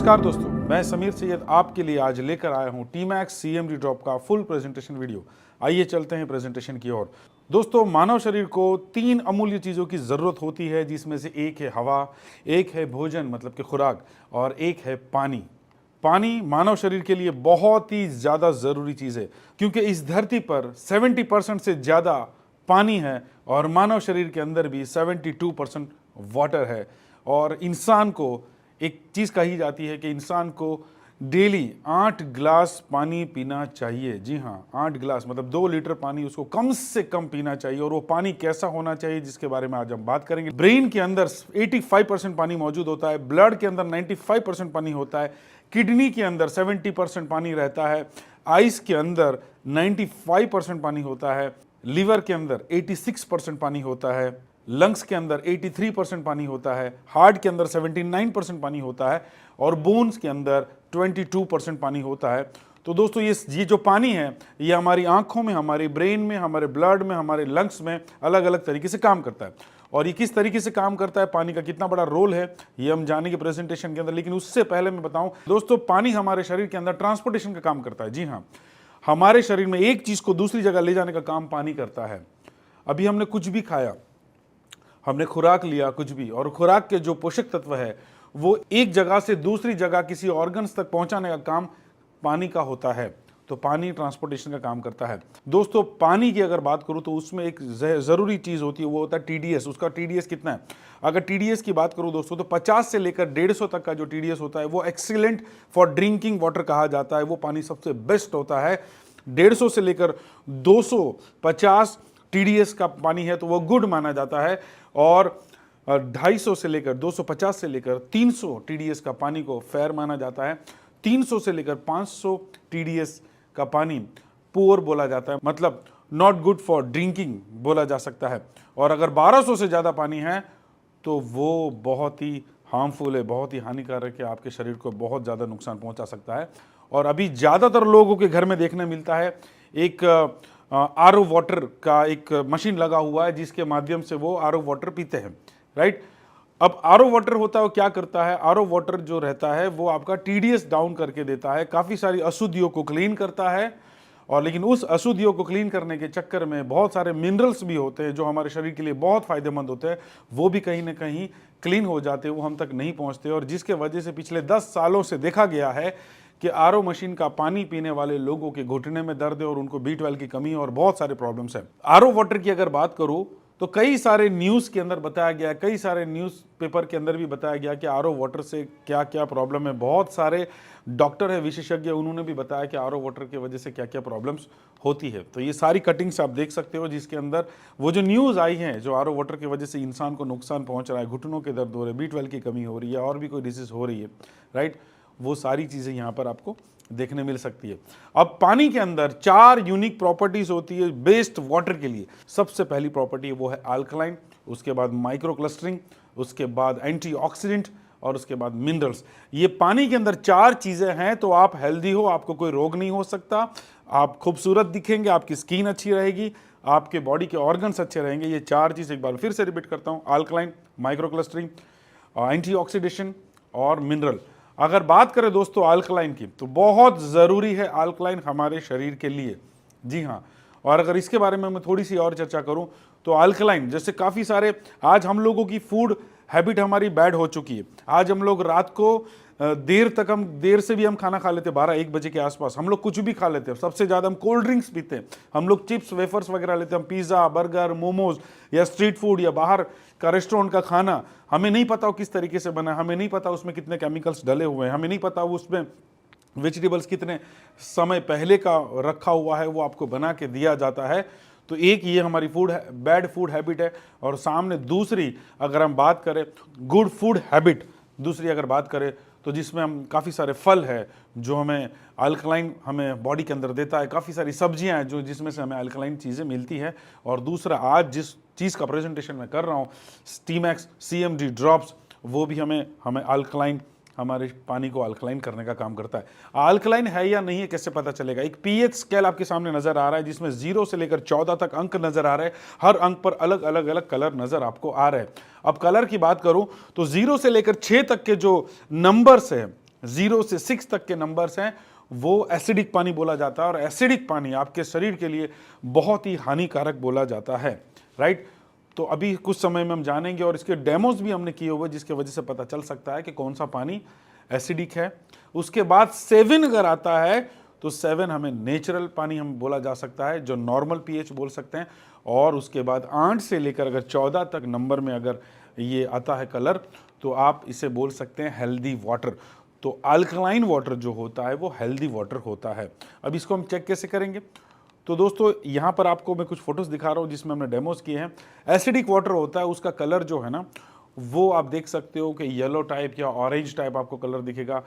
नमस्कार दोस्तों, मैं समीर सैयद आपके लिए आज लेकर आया हूं टीमैक्स सीएमडी ड्रॉप का फुल प्रेजेंटेशन वीडियो। आइए चलते हैं प्रेजेंटेशन की ओर। दोस्तों, मानव शरीर को 3 अमूल्य चीज़ों की ज़रूरत होती है, जिसमें से एक है हवा, एक है भोजन मतलब कि खुराक और एक है पानी। पानी मानव शरीर के लिए बहुत ही ज़्यादा ज़रूरी चीज़ है, क्योंकि इस धरती पर 70% से ज़्यादा पानी है और मानव शरीर के अंदर भी 72% वाटर है। और इंसान को एक चीज़ कही जाती है कि इंसान को डेली 8 गिलास पानी पीना चाहिए। जी हाँ, 8 गिलास मतलब 2 लीटर पानी उसको कम से कम पीना चाहिए। और वो पानी कैसा होना चाहिए, जिसके बारे में आज हम बात करेंगे। ब्रेन के अंदर 85% पानी मौजूद होता है, ब्लड के अंदर 95% पानी होता है, किडनी के अंदर 70% पानी रहता है, आइस के अंदर 95% पानी होता है, लिवर के अंदर 86% पानी होता है, लंग्स के अंदर 83% पानी होता है, हार्ट के अंदर 79% पानी होता है और बोन्स के अंदर 22% पानी होता है। तो दोस्तों, ये जो पानी है, ये हमारी आंखों में, हमारे ब्रेन में, हमारे ब्लड में, हमारे लंग्स में अलग अलग तरीके से काम करता है। और ये किस तरीके से काम करता है, पानी का कितना बड़ा रोल है, ये हम जानेंगे प्रेजेंटेशन के अंदर। लेकिन उससे पहले मैं बताऊं दोस्तों, पानी हमारे शरीर के अंदर ट्रांसपोर्टेशन का काम करता है। जी हाँ, हमारे शरीर में एक चीज को दूसरी जगह ले जाने का काम पानी करता है। अभी हमने कुछ भी खाया, हमने खुराक लिया कुछ भी, और खुराक के जो पोषक तत्व है वो एक जगह से दूसरी जगह किसी ऑर्गन्स तक पहुंचाने का काम पानी का होता है। तो पानी ट्रांसपोर्टेशन का काम करता है। दोस्तों, पानी की अगर बात करूं तो उसमें एक ज़रूरी चीज़ होती है, वो होता है टीडीएस। उसका टीडीएस कितना है? अगर टीडीएस की बात करूं दोस्तों, तो 50 से लेकर 150 तक का जो टीडीएस होता है वो एक्सीलेंट फॉर ड्रिंकिंग वाटर कहा जाता है। वो पानी सबसे बेस्ट होता है। 150 से लेकर 250 टीडीएस का पानी है तो वो गुड माना जाता है। और 250 से लेकर 250 से लेकर 300 टीडीएस का पानी को फेयर माना जाता है। 300 से लेकर 500 टीडीएस का पानी पुअर बोला जाता है, मतलब नॉट गुड फॉर ड्रिंकिंग बोला जा सकता है। और अगर 1200 से ज़्यादा पानी है तो वो बहुत ही हार्मफुल है, बहुत ही हानिकारक है, आपके शरीर को बहुत ज़्यादा नुकसान पहुंचा सकता है। और अभी ज़्यादातर लोगों के घर में देखने मिलता है एक आरओ वाटर का एक मशीन लगा हुआ है, जिसके माध्यम से वो आरओ वाटर पीते हैं, राइट। अब आरओ वाटर होता है वो क्या करता है? आरओ वाटर जो रहता है वो आपका टीडीएस डाउन करके देता है, काफ़ी सारी अशुद्धियों को क्लीन करता है। और लेकिन उस अशुद्धियों को क्लीन करने के चक्कर में बहुत सारे मिनरल्स भी होते हैं जो हमारे शरीर के लिए बहुत फायदेमंद होते हैं, वो भी कहीं ना कहीं क्लीन हो जाते हैं, वो हम तक नहीं पहुँचते। और जिसके वजह से पिछले 10 सालों से देखा गया है कि आरओ मशीन का पानी पीने वाले लोगों के घुटने में दर्द है और उनको B12 की कमी और बहुत सारे प्रॉब्लम्स हैं। आरओ वाटर की अगर बात करूं तो कई सारे न्यूज़ के अंदर बताया गया, कई सारे न्यूज़पेपर के अंदर भी बताया गया कि आरओ वाटर से क्या क्या प्रॉब्लम है। बहुत सारे डॉक्टर है, विशेषज्ञ, उन्होंने भी बताया कि आरओ वाटर की वजह से क्या क्या प्रॉब्लम्स होती है। तो ये सारी कटिंग्स आप देख सकते हो, जिसके अंदर वो जो न्यूज़ आई है, जो आरओ वाटर की वजह से इंसान को नुकसान पहुँच रहा है, घुटनों के दर्द हो रहे हैं, B12 की कमी हो रही है और भी कोई डिजीज़ हो रही है, राइट, वो सारी चीज़ें यहाँ पर आपको देखने मिल सकती है। अब पानी के अंदर 4 यूनिक प्रॉपर्टीज होती है बेस्ट वाटर के लिए। सबसे पहली प्रॉपर्टी वो है अल्कलाइन, उसके बाद माइक्रो क्लस्टरिंग, उसके बाद एंटीऑक्सीडेंट और उसके बाद मिनरल्स। ये पानी के अंदर 4 चीज़ें हैं तो आप हेल्दी हो, आपको कोई रोग नहीं हो सकता, आप खूबसूरत दिखेंगे, आपकी स्किन अच्छी रहेगी, आपके बॉडी के ऑर्गन्स अच्छे रहेंगे। ये 4 चीज़ एक बार फिर से रिपीट करता हूँ: अल्कलाइन, माइक्रो क्लस्टरिंग, एंटीऑक्सीडेशन और मिनरल। अगर बात करें दोस्तों अल्कलाइन की, तो बहुत ज़रूरी है अल्कलाइन हमारे शरीर के लिए। जी हाँ, और अगर इसके बारे में मैं थोड़ी सी और चर्चा करूं तो अल्कलाइन, जैसे काफ़ी सारे आज हम लोगों की फूड हैबिट हमारी बैड हो चुकी है। आज हम लोग रात को देर से भी हम खाना खा लेते हैं, 12-1 बजे के आसपास हम लोग कुछ भी खा लेते हैं। सबसे ज़्यादा हम कोल्ड ड्रिंक्स पीते हैं, हम लोग चिप्स वेफर्स वगैरह लेते हैं, हम पिज़्ज़ा, बर्गर, मोमोज या स्ट्रीट फूड या बाहर का रेस्टोरेंट का खाना, हमें नहीं पता वो किस तरीके से बना है, हमें नहीं पता उसमें कितने केमिकल्स डले हुए हैं, हमें नहीं पता उसमें वेजिटेबल्स कितने समय पहले का रखा हुआ है, वो आपको बना के दिया जाता है। तो एक ये हमारी बैड फूड हैबिट है। और सामने दूसरी अगर हम बात करें गुड फूड हैबिट, दूसरी अगर बात करें तो जिसमें हम काफ़ी सारे फल है जो हमें अल्कलाइन हमें बॉडी के अंदर देता है, काफ़ी सारी सब्जियां हैं जो जिसमें से हमें अल्कलाइन चीज़ें मिलती है। और दूसरा, आज जिस चीज़ का प्रेजेंटेशन मैं कर रहा हूँ, टीमैक्स सीएमडी ड्रॉप्स, वो भी हमें अल्कलाइन, हमारे पानी को अल्कलाइन करने का काम करता है। अल्कलाइन है या नहीं है कैसे पता चलेगा? एक पीएच स्केल आपके सामने नजर आ रहा है जिसमें 0 से लेकर 14 तक अंक नजर आ रहे हैं। हर अंक पर अलग अलग अलग कलर नजर आपको आ रहे हैं। अब कलर की बात करूं तो 0 से लेकर 6 तक के जो नंबर्स हैं, 0 से 6 तक के नंबर्स हैं वो एसिडिक पानी बोला जाता है, और एसिडिक पानी आपके शरीर के लिए बहुत ही हानिकारक बोला जाता है, राइट। तो अभी कुछ समय में हम जानेंगे, और इसके डेमोज भी हमने किए हुए, जिसके वजह से पता चल सकता है कि कौन सा पानी एसिडिक है। उसके बाद 7 अगर आता है तो 7 हमें नेचुरल पानी हम बोला जा सकता है, जो नॉर्मल पीएच बोल सकते हैं। और उसके बाद 8 से लेकर अगर 14 तक नंबर में अगर ये आता है कलर, तो आप इसे बोल सकते हैं हेल्दी वाटर। तो अल्कलाइन वाटर जो होता है वो हेल्दी वाटर होता है। अब इसको हम चेक कैसे करेंगे? तो दोस्तों यहाँ पर आपको मैं कुछ फोटोज दिखा रहा हूँ जिसमें हमने डेमोज किए हैं। एसिडिक वाटर होता है, उसका कलर जो है ना वो आप देख सकते हो कि येलो टाइप या ऑरेंज टाइप आपको कलर दिखेगा।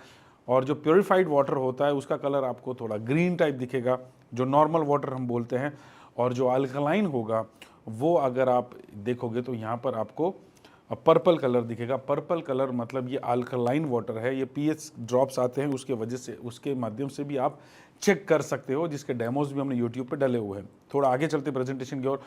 और जो प्योरीफाइड वाटर होता है उसका कलर आपको थोड़ा ग्रीन टाइप दिखेगा, जो नॉर्मल वाटर हम बोलते हैं। और जो अल्कलाइन होगा वो अगर आप देखोगे तो यहाँ पर आपको पर्पल कलर दिखेगा। पर्पल कलर मतलब ये अल्कलाइन वाटर है। ये पीएच ड्रॉप्स आते हैं, उसके वजह से उसके माध्यम से भी आप चेक कर सकते हो, जिसके डेमोज भी हमने यूट्यूब पे डाले हुए हैं। थोड़ा आगे चलते प्रेजेंटेशन की ओर।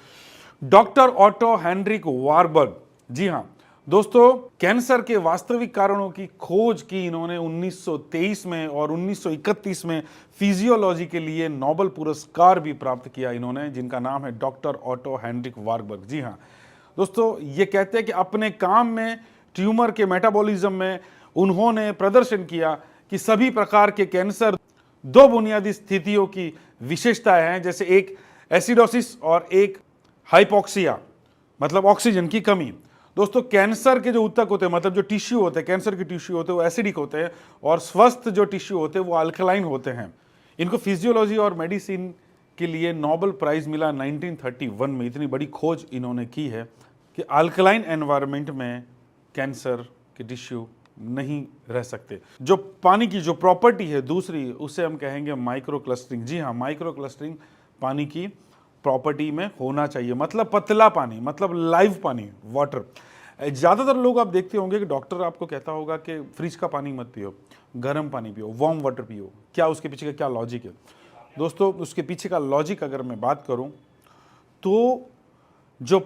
डॉक्टर ऑटो हेनरिक वारबर्ग, जी हाँ दोस्तों, कैंसर के वास्तविक कारणों की खोज की इन्होंने 1923 में, और 1931 में फिजियोलॉजी के लिए नोबेल पुरस्कार भी प्राप्त किया इन्होंने, जिनका नाम है डॉक्टर ऑटो हेनरिक वारबर्ग। जी हाँ दोस्तों, ये कहते हैं कि अपने काम में ट्यूमर के मेटाबॉलिज्म में उन्होंने प्रदर्शन किया कि सभी प्रकार के कैंसर 2 बुनियादी स्थितियों की विशेषताएं हैं, जैसे एक एसिडोसिस और एक हाइपोक्सिया, मतलब ऑक्सीजन की कमी। दोस्तों, कैंसर के जो ऊतक होते हैं, मतलब जो टिश्यू होते हैं, कैंसर के टिश्यू होते हैं, वो एसिडिक होते हैं, और स्वस्थ जो टिश्यू होते हैं वो अल्कलाइन होते हैं। इनको फिजियोलॉजी और मेडिसिन के लिए नोबेल प्राइज मिला 1931 में। इतनी बड़ी खोज इन्होंने की है कि अल्कलाइन एनवायरनमेंट में कैंसर के टिश्यू नहीं रह सकते। जो पानी की जो प्रॉपर्टी है दूसरी, उसे हम कहेंगे माइक्रो क्लस्टरिंग। जी हाँ, माइक्रो क्लस्टरिंग पानी की प्रॉपर्टी में होना चाहिए, मतलब पतला पानी, मतलब लाइव पानी, वाटर। ज़्यादातर लोग आप देखते होंगे कि डॉक्टर आपको कहता होगा कि फ्रिज का पानी मत पियो, गर्म पानी पियो, वार्म वाटर पियो। क्या उसके पीछे का क्या लॉजिक है? दोस्तों, उसके पीछे का लॉजिक अगर मैं बात करूं तो जो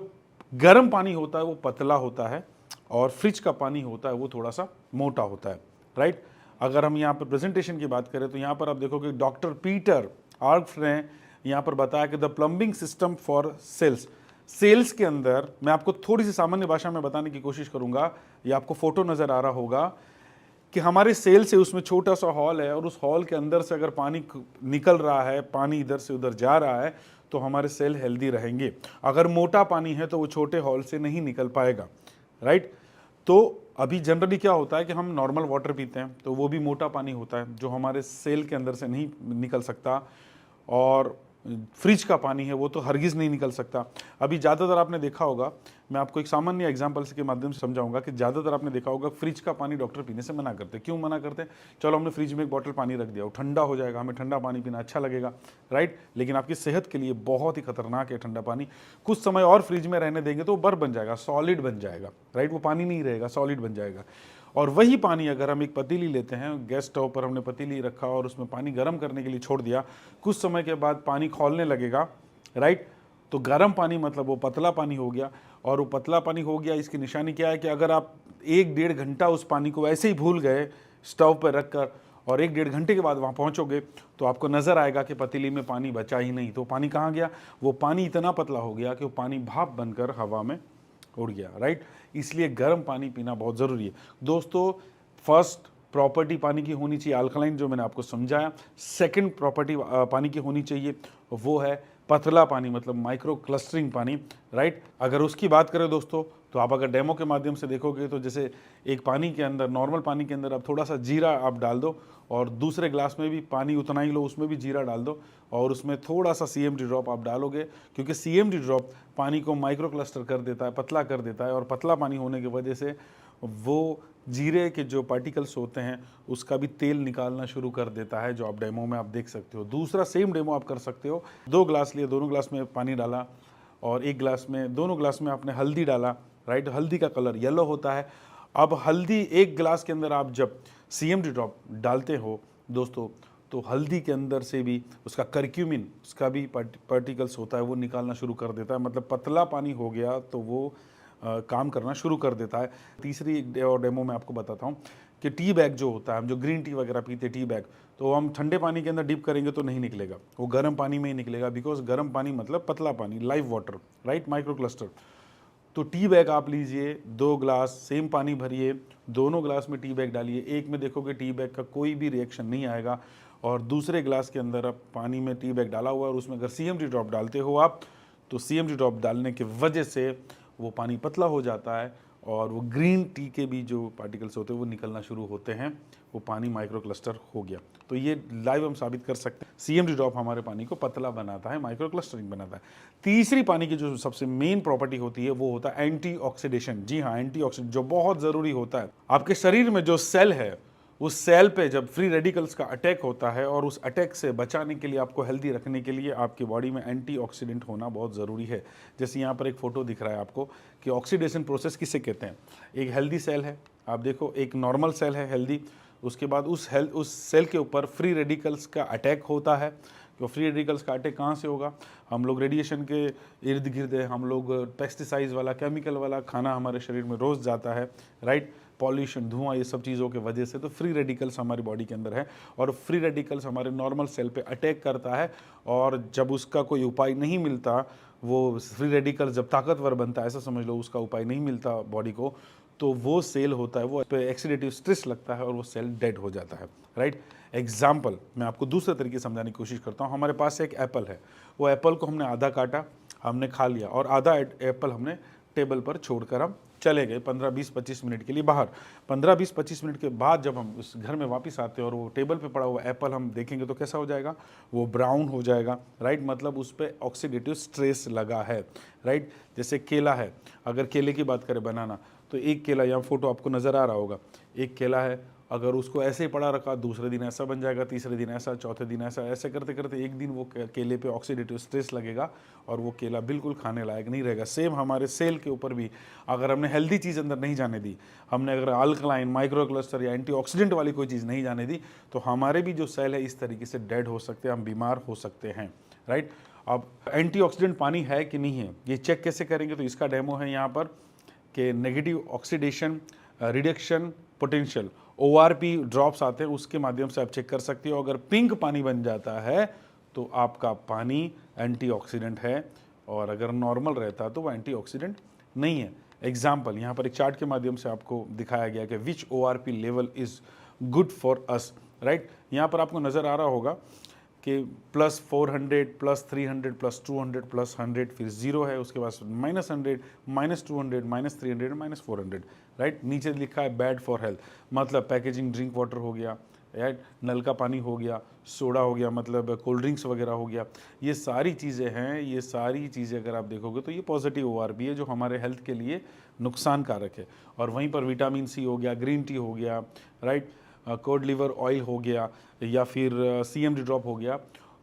गर्म पानी होता है वो पतला होता है, और फ्रिज का पानी होता है वो थोड़ा सा मोटा होता है, राइट। अगर हम यहाँ पर प्रेजेंटेशन की बात करें तो यहाँ पर आप देखोगे डॉक्टर पीटर आर्क्स ने यहाँ पर बताया कि the plumbing system for cells के अंदर, मैं आपको थोड़ी सी सामान्य भाषा में बताने की कोशिश करूंगा। ये आपको फोटो नजर आ रहा होगा कि हमारे सेल से, उसमें छोटा सा हॉल है, और उस हॉल के अंदर से अगर पानी निकल रहा है, पानी इधर से उधर जा रहा है, तो हमारे सेल हेल्दी रहेंगे। अगर मोटा पानी है तो वो छोटे हॉल से नहीं निकल पाएगा, राइट। तो अभी जनरली क्या होता है कि हम नॉर्मल वाटर पीते हैं तो वो भी मोटा पानी होता है, जो हमारे सेल के अंदर से नहीं निकल सकता। और फ्रिज का पानी है वो तो हरगिज़ नहीं निकल सकता। अभी ज़्यादातर आपने देखा होगा, मैं आपको एक सामान्य एग्जांपल के माध्यम से समझाऊंगा कि ज़्यादातर आपने देखा होगा फ्रिज का पानी डॉक्टर पीने से मना करते हैं। क्यों मना करते हैं? चलो हमने फ्रिज में एक बॉटल पानी रख दिया, वो ठंडा हो जाएगा, हमें ठंडा पानी पीना अच्छा लगेगा, राइट। लेकिन आपकी सेहत के लिए बहुत ही खतरनाक है ठंडा पानी। कुछ समय और फ्रिज में रहने देंगे तो वो बर्फ बन जाएगा, सॉलिड बन जाएगा, राइट। वो पानी नहीं रहेगा, सॉलिड बन जाएगा। और वही पानी अगर हम एक पतीली लेते हैं, गैस स्टोव पर हमने पतीली रखा और उसमें पानी गर्म करने के लिए छोड़ दिया, कुछ समय के बाद पानी खौलने लगेगा, राइट। तो गर्म पानी मतलब वो पतला पानी हो गया, और वो पतला पानी हो गया, इसकी निशानी क्या है कि अगर आप 1-1.5 घंटा उस पानी को ऐसे ही भूल गए स्टोव पर रख कर, और 1-1.5 घंटे के बाद वहाँ पहुँचोगे तो आपको नज़र आएगा कि पतीली में पानी बचा ही नहीं। तो पानी कहाँ गया? वो पानी इतना पतला हो गया कि वो पानी भाप बनकर हवा में उड़ गया, राइट। इसलिए गर्म पानी पीना बहुत ज़रूरी है दोस्तों। फर्स्ट प्रॉपर्टी पानी की होनी चाहिए अल्कलाइन, जो मैंने आपको समझाया। सेकंड प्रॉपर्टी पानी की होनी चाहिए वो है पतला पानी, मतलब माइक्रो क्लस्टरिंग पानी, राइट। अगर उसकी बात करें दोस्तों, तो आप अगर डेमो के माध्यम से देखोगे तो जैसे एक पानी के अंदर, नॉर्मल पानी के अंदर आप थोड़ा सा जीरा आप डाल दो, और दूसरे ग्लास में भी पानी उतना ही लो, उसमें भी जीरा डाल दो, और उसमें थोड़ा सा CMD ड्रॉप आप डालोगे, क्योंकि CMD ड्रॉप पानी को माइक्रो क्लस्टर कर देता है, पतला कर देता है। और पतला पानी होने की वजह से वो जीरे के जो पार्टिकल्स होते हैं उसका भी तेल निकालना शुरू कर देता है, जो आप डेमो में आप देख सकते हो। दूसरा सेम डेमो आप कर सकते हो। 2 ग्लास लिए, दोनों ग्लास में पानी डाला, और एक ग्लास में, दोनों ग्लास में आपने हल्दी डाला, राइट। हल्दी का कलर येलो होता है। अब हल्दी एक गिलास के अंदर आप जब CMD ड्रॉप डालते हो दोस्तों, तो हल्दी के अंदर से भी उसका करक्यूमिन, उसका भी पार्टिकल्स होता है, वो निकालना शुरू कर देता है। मतलब पतला पानी हो गया तो वो काम करना शुरू कर देता है। तीसरी एक और डेमो मैं आपको बताता हूँ कि कि टी बैग जो होता है, हम जो ग्रीन टी वगैरह पीते टी बैग, तो हम ठंडे पानी के अंदर डिप करेंगे तो नहीं निकलेगा, वो गर्म पानी में ही निकलेगा, बिकॉज गर्म पानी मतलब पतला पानी, live water, right, micro cluster. तो टी बैग आप लीजिए, 2 ग्लास सेम पानी भरिए, दोनों ग्लास में टी बैग डालिए, एक में देखोगे टी बैग का कोई भी रिएक्शन नहीं आएगा, और दूसरे ग्लास के अंदर आप पानी में टी बैग डाला हुआ है और उसमें अगर CMD ड्रॉप डालते हो आप, तो CMD ड्रॉप डालने की वजह से वो पानी पतला हो जाता है और वो ग्रीन टी के भी जो पार्टिकल्स होते हैं वो निकलना शुरू होते हैं, वो पानी माइक्रो क्लस्टर हो गया। तो ये लाइव हम साबित कर सकते हैं, CMD ड्रॉप हमारे पानी को पतला बनाता है, माइक्रो क्लस्टरिंग बनाता है। तीसरी पानी की जो सबसे मेन प्रॉपर्टी होती है वो होता है एंटीऑक्सीडेशन। जी हाँ, एंटीऑक्सीडेंट जो बहुत ज़रूरी होता है। आपके शरीर में जो सेल है, उस सेल पे जब फ्री रेडिकल्स का अटैक होता है और उस अटैक से बचाने के लिए, आपको हेल्दी रखने के लिए आपकी बॉडी में एंटीऑक्सीडेंट होना बहुत ज़रूरी है। जैसे यहाँ पर एक फ़ोटो दिख रहा है आपको कि ऑक्सीडेशन प्रोसेस किसे कहते हैं। एक हेल्दी सेल है, आप देखो, एक नॉर्मल सेल है हेल्दी, उसके बाद उस सेल के ऊपर फ्री रेडिकल्स का अटैक होता है। तो फ्री रेडिकल्स का अटैक कहाँ से होगा? हम लोग रेडिएशन के इर्द गिर्द है, हम लोग पेस्टिसाइड्स वाला, केमिकल वाला खाना हमारे शरीर में रोज़ जाता है, राइट, पॉल्यूशन, धुआं, ये सब चीज़ों के वजह से। तो फ्री रेडिकल्स हमारी बॉडी के अंदर है और फ्री रेडिकल्स हमारे नॉर्मल सेल पे अटैक करता है, और जब उसका कोई उपाय नहीं मिलता, वो फ्री रेडिकल जब ताकतवर बनता है, ऐसा समझ लो, उसका उपाय नहीं मिलता बॉडी को, तो वो सेल होता है, वो पे ऑक्सीडेटिव स्ट्रेस लगता है और वो सेल डेड हो जाता है, राइट। एग्जाम्पल मैं आपको दूसरे तरीके से समझाने की कोशिश करता हूँ। हमारे पास एक एप्पल है, वो एप्पल को हमने आधा काटा, हमने खा लिया, और आधा एप्पल हमने टेबल पर छोड़कर हम चले गए 15-20-25 मिनट के लिए बाहर। 15-20-25 मिनट के बाद जब हम उस घर में वापस आते हैं और वो टेबल पे पड़ा हुआ एप्पल हम देखेंगे तो कैसा हो जाएगा? वो ब्राउन हो जाएगा, राइट, मतलब उस पर ऑक्सीडेटिव स्ट्रेस लगा है, राइट। जैसे केला है, अगर केले की बात करें, बनाना, तो एक केला, यहाँ फोटो आपको नज़र आ रहा होगा, एक केला है, अगर उसको ऐसे ही पड़ा रखा, दूसरे दिन ऐसा बन जाएगा, तीसरे दिन ऐसा, चौथे दिन ऐसा, ऐसे करते करते एक दिन वो केले पे ऑक्सीडेटिव स्ट्रेस लगेगा और वो केला बिल्कुल खाने लायक नहीं रहेगा। सेम हमारे सेल के ऊपर भी, अगर हमने हेल्दी चीज़ अंदर नहीं जाने दी, हमने अगर अल्कलाइन, माइक्रो क्लस्टर या एंटीऑक्सीडेंट वाली कोई चीज़ नहीं जाने दी, तो हमारे भी जो सेल है इस तरीके से डेड हो सकते हैं, हम बीमार हो सकते हैं, राइट। अब एंटीऑक्सीडेंट पानी है कि नहीं है, ये चेक कैसे करेंगे? तो इसका डेमो है यहाँ पर कि negative oxidation reduction potential, ORP drops आते हैं, उसके माध्यम से आप चेक कर सकते हो। अगर पिंक पानी बन जाता है तो आपका पानी एंटीऑक्सीडेंट है, और अगर नॉर्मल रहता तो वो एंटीऑक्सीडेंट नहीं है। एग्जाम्पल यहाँ पर एक चार्ट के माध्यम से आपको दिखाया गया कि विच ORP level is good for us, right. यहाँ पर आपको नज़र आ रहा होगा कि +400, +300, +200, +100, फिर 0 है, उसके बाद -100, -200, -300, -400, राइट। नीचे लिखा है बैड फॉर हेल्थ, मतलब पैकेजिंग ड्रिंक वाटर हो गया, राइट, नल का पानी हो गया, सोडा हो गया, मतलब कोल्ड ड्रिंक्स वगैरह हो गया, ये सारी चीज़ें हैं। ये सारी चीज़ें अगर आप देखोगे तो ये पॉजिटिव ORP है जो हमारे हेल्थ के लिए नुकसानकारक है। और वहीं पर विटामिन C हो गया, ग्रीन टी हो गया, राइट, कोड लिवर ऑयल हो गया, या फिर CMD ड्रॉप हो गया,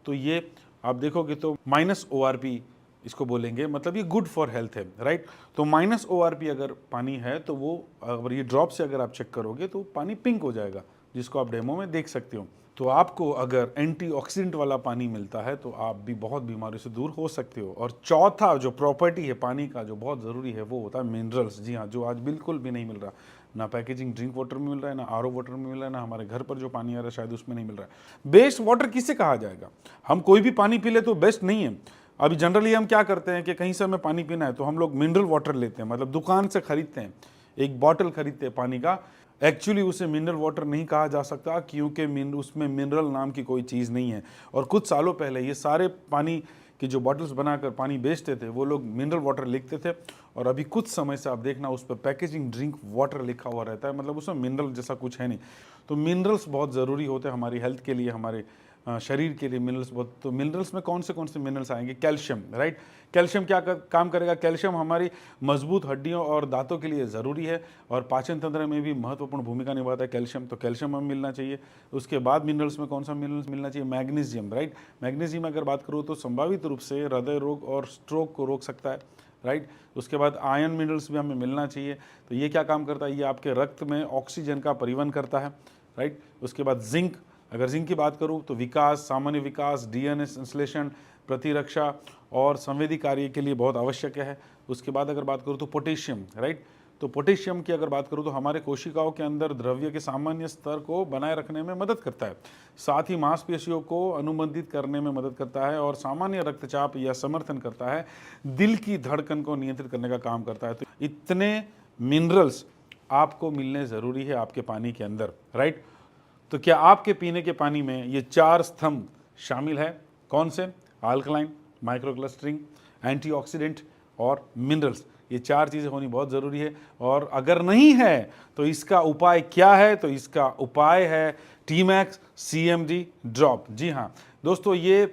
तो ये आप देखोगे तो -ORP इसको बोलेंगे, मतलब ये गुड फॉर हेल्थ है, राइट। तो -ORP अगर पानी है तो वो, अगर ये ड्रॉप से अगर आप चेक करोगे तो पानी पिंक हो जाएगा, जिसको आप डेमो में देख सकते हो। तो आपको अगर एंटीऑक्सीडेंट वाला पानी मिलता है तो आप भी बहुत बीमारियों से दूर हो सकते हो। और चौथा जो प्रॉपर्टी है पानी का जो बहुत ज़रूरी है वो होता है मिनरल्स। जी हाँ, जो आज बिल्कुल भी नहीं मिल रहा, ना पैकेजिंग ड्रिंक वाटर में मिल रहा है, ना RO वाटर में मिल रहा है, ना हमारे घर पर जो पानी आ रहा है शायद उसमें नहीं मिल रहा है। बेस्ट वाटर किसे कहा जाएगा? हम कोई भी पानी पी ले तो बेस्ट नहीं है। अभी जनरली हम क्या करते हैं कि कहीं से हमें पानी पीना है तो हम लोग मिनरल वाटर लेते हैं, मतलब दुकान से खरीदते हैं, एक बॉटल खरीदते हैं पानी का। एक्चुअली उसे मिनरल वाटर नहीं कहा जा सकता, क्योंकि उसमें मिनरल नाम की कोई चीज़ नहीं है। और कुछ सालों पहले ये सारे पानी की जो बॉटल्स बनाकर पानी बेचते थे वो लोग मिनरल वाटर लिखते थे, और अभी कुछ समय से आप देखना उस पर पैकेजिंग ड्रिंक वाटर लिखा हुआ रहता है, मतलब उसमें मिनरल जैसा कुछ है नहीं। तो मिनरल्स बहुत ज़रूरी होते हैं हमारी हेल्थ के लिए, हमारे शरीर के लिए मिनरल्स बहुत। तो मिनरल्स में कौन से मिनरल्स आएंगे? Calcium, right. कैल्शियम क्या काम करेगा? कैल्शियम हमारी मजबूत हड्डियों और दांतों के लिए ज़रूरी है, और पाचन तंत्र में भी महत्वपूर्ण भूमिका निभाता है कैल्शियम, तो कैल्शियम हमें मिलना चाहिए। उसके बाद मिनरल्स में कौन सा मिनरल्स मिलना चाहिए? Magnesium, right. मैग्नीशियम अगर बात करूँ तो संभावित रूप से हृदय रोग और स्ट्रोक को रोक सकता है, राइट। उसके बाद आयरन मिनरल्स भी हमें मिलना चाहिए। तो ये क्या काम करता है? ये आपके रक्त में ऑक्सीजन का परिवहन करता है, राइट। उसके बाद जिंक, अगर जिंक की बात करूं तो विकास, सामान्य विकास, DNA संश्लेषण, प्रतिरक्षा और संवेदी कार्य के लिए बहुत आवश्यक है। उसके बाद अगर बात करूं तो पोटेशियम, राइट। तो पोटेशियम की अगर बात करूँ तो हमारे कोशिकाओं के अंदर द्रव्य के सामान्य स्तर को बनाए रखने में मदद करता है, साथ ही मांसपेशियों को अनुबंधित करने में मदद करता है और सामान्य रक्तचाप या समर्थन करता है, दिल की धड़कन को नियंत्रित करने का काम करता है। तो इतने मिनरल्स आपको मिलने ज़रूरी है आपके पानी के अंदर, राइट। तो क्या आपके पीने के पानी में ये 4 स्तंभ शामिल है? कौन से? अल्कलाइन, माइक्रोक्लस्टरिंग, एंटीऑक्सीडेंट और मिनरल्स। ये 4 चीज़ें होनी बहुत ज़रूरी है। और अगर नहीं है तो इसका उपाय क्या है? तो इसका उपाय है टीमैक्स सीएमडी ड्रॉप। जी हाँ दोस्तों, ये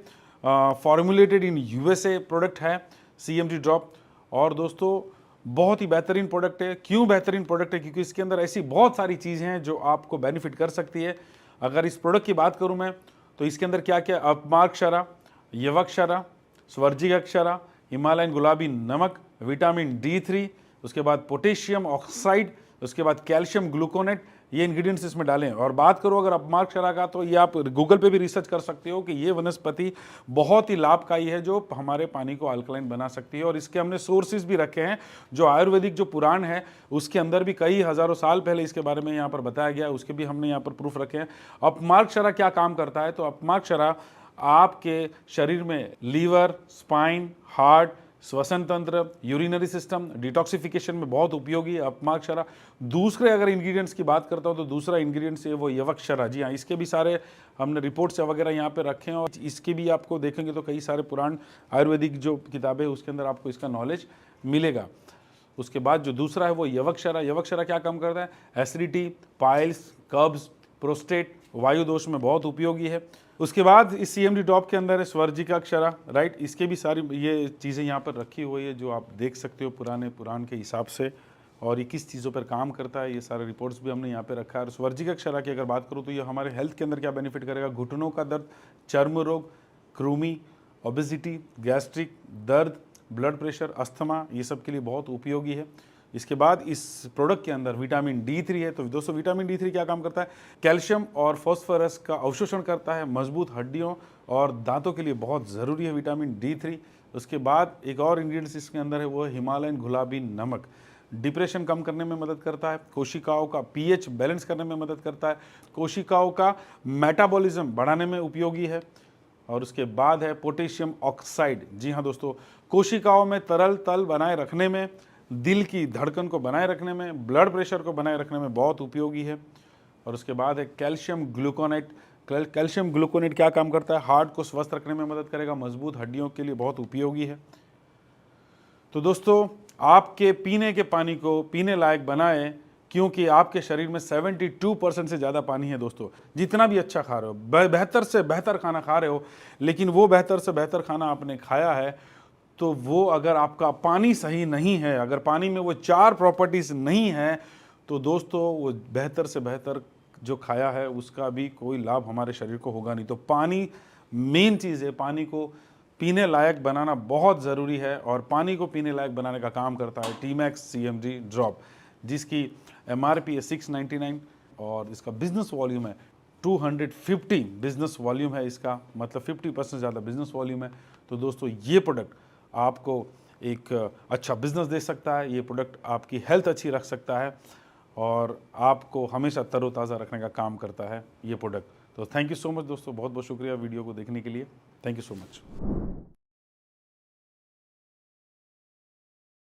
फॉर्मुलेटेड इन यूएसए प्रोडक्ट है सीएमडी ड्रॉप। और दोस्तों बहुत ही बेहतरीन प्रोडक्ट है। क्यों बेहतरीन प्रोडक्ट है? क्योंकि इसके अंदर ऐसी बहुत सारी चीज़ें हैं जो आपको बेनिफिट कर सकती है। अगर इस प्रोडक्ट की बात करूं मैं तो इसके अंदर क्या क्या? अपमार्क क्षरा, यवक क्षरा, स्वर्जिक क्षरा, हिमालयन गुलाबी नमक, विटामिन D3, उसके बाद पोटेशियम ऑक्साइड, उसके बाद कैल्शियम ग्लूकोनेट, ये इंग्रेडिएंट्स इसमें डालें। और बात करो अगर अपमार्क क्षरा का, तो ये आप गूगल पे भी रिसर्च कर सकते हो कि ये वनस्पति बहुत ही लाभकारी है जो हमारे पानी को अल्कलाइन बना सकती है। और इसके हमने सोर्सेज भी रखे हैं, जो आयुर्वेदिक जो पुराण है उसके अंदर भी कई हज़ारों साल पहले इसके बारे में यहाँ पर बताया गया है, उसके भी हमने यहाँ पर प्रूफ रखे हैं। अपमार्क क्षरा क्या काम करता है? तो अपमार्क क्षरा आपके शरीर में लीवर, स्पाइन, हार्ट, श्वसन तंत्र, यूरिनरी सिस्टम, डिटॉक्सिफिकेशन में बहुत उपयोगी है अपमार्क क्षरा। दूसरे अगर इंग्रेडिएंट्स की बात करता हूँ तो दूसरा इंग्रेडिएंट्स है वो यवक क्षरा। जी हाँ, इसके भी सारे हमने रिपोर्ट्स वगैरह यहाँ पे रखे हैं और इसके भी आपको देखेंगे तो कई सारे पुराण आयुर्वेदिक जो किताबें उसके अंदर आपको इसका नॉलेज मिलेगा। उसके बाद जो दूसरा है वो यवक क्षरा। यवक क्षरा क्या काम करता है? एसिडिटी, पाइल्स, कब्ज, प्रोस्टेट, वायु दोष में बहुत उपयोगी है। उसके बाद इस सीएमडी ड्रॉप के अंदर है स्वर्जिका क्षरा, राइट। इसके भी सारी ये चीज़ें यहाँ पर रखी हुई है जो आप देख सकते हो पुराने पुराण के हिसाब से, और ये किस चीज़ों पर काम करता है ये सारे रिपोर्ट्स भी हमने यहाँ पे रखा है। और स्वर्जिका क्षरा की अगर बात करूँ तो ये हमारे हेल्थ के अंदर क्या बेनिफिट करेगा? घुटनों का दर्द, चर्म रोग, कृमि, ओबेसिटी, गैस्ट्रिक, दर्द, ब्लड प्रेशर, अस्थमा, ये सब के लिए बहुत उपयोगी है। इसके बाद इस प्रोडक्ट के अंदर विटामिन D3 है। तो दोस्तों विटामिन D3 क्या काम करता है? कैल्शियम और फॉस्फोरस का अवशोषण करता है, मजबूत हड्डियों और दांतों के लिए बहुत ज़रूरी है विटामिन D3। उसके बाद एक और इंग्रेडिएंट्स इसके अंदर है वो हिमालयन गुलाबी नमक। डिप्रेशन कम करने में मदद करता है, कोशिकाओं का pH बैलेंस करने में मदद करता है, कोशिकाओं का मेटाबॉलिज्म बढ़ाने में उपयोगी है। और उसके बाद है पोटेशियम ऑक्साइड। जी हाँ दोस्तों, कोशिकाओं में तरल तल बनाए रखने में, दिल की धड़कन को बनाए रखने में, ब्लड प्रेशर को बनाए रखने में बहुत उपयोगी है। और उसके बाद है कैल्शियम ग्लूकोनेट। कैल्शियम ग्लूकोनेट क्या काम करता है? हार्ट को स्वस्थ रखने में मदद करेगा, मजबूत हड्डियों के लिए बहुत उपयोगी है। तो दोस्तों आपके पीने के पानी को पीने लायक बनाएं, क्योंकि आपके शरीर में 72% से ज़्यादा पानी है। दोस्तों जितना भी अच्छा खा रहे हो, बेहतर से बेहतर खाना खा रहे हो, लेकिन वो बेहतर से बेहतर खाना आपने खाया है तो वो अगर आपका पानी सही नहीं है, अगर पानी में वो 4 प्रॉपर्टीज़ नहीं है, तो दोस्तों वो बेहतर से बेहतर जो खाया है उसका भी कोई लाभ हमारे शरीर को होगा नहीं। तो पानी मेन चीज़ है, पानी को पीने लायक बनाना बहुत ज़रूरी है। और पानी को पीने लायक बनाने का काम करता है टीमैक्स सीएमडी ड्रॉप, जिसकी MRP है 699 और इसका बिजनेस वॉल्यूम है 250 बिजनेस वॉल्यूम है इसका, मतलब 50% ज़्यादा बिजनेस वॉल्यूम है। तो दोस्तों ये प्रोडक्ट आपको एक अच्छा बिजनेस दे सकता है, ये प्रोडक्ट आपकी हेल्थ अच्छी रख सकता है और आपको हमेशा तरोताज़ा रखने का काम करता है ये प्रोडक्ट। तो थैंक यू सो मच दोस्तों, बहुत बहुत शुक्रिया वीडियो को देखने के लिए। Thank you so much.